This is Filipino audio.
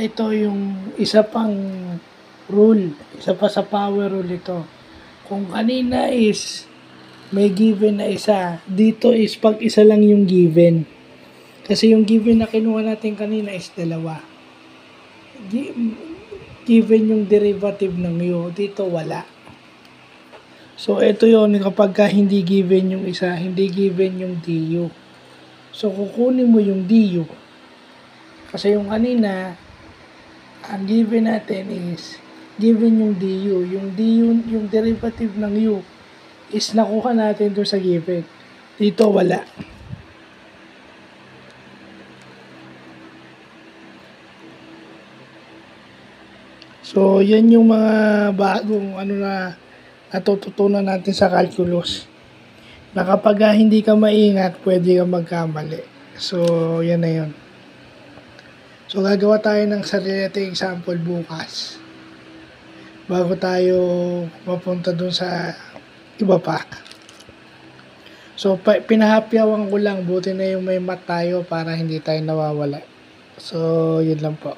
Ito yung isa pang rule, isa pa sa power rule ito. Kung kanina is may given na isa, dito is pag isa lang yung given. Kasi yung given na kinuha natin kanina is dalawa. Given yung derivative ng u, dito wala. So ito yon kapag hindi given yung isa, hindi given yung du. So kukunin mo yung du. Kasi yung kanina, ang given natin is given yung du. Yung derivative ng u is nakuha natin doon sa given. Dito wala. So, yan yung mga bagong na natututunan natin sa calculus. Na kapag hindi ka maingat, pwede kang magkamali. So, yan na yun. So, gagawa tayo ng sarili nating example bukas. Bago tayo mapunta dun sa iba pa. So, pinahapyawan ko lang. Buti na yung may math tayo para hindi tayo nawawala. So, yun lang po.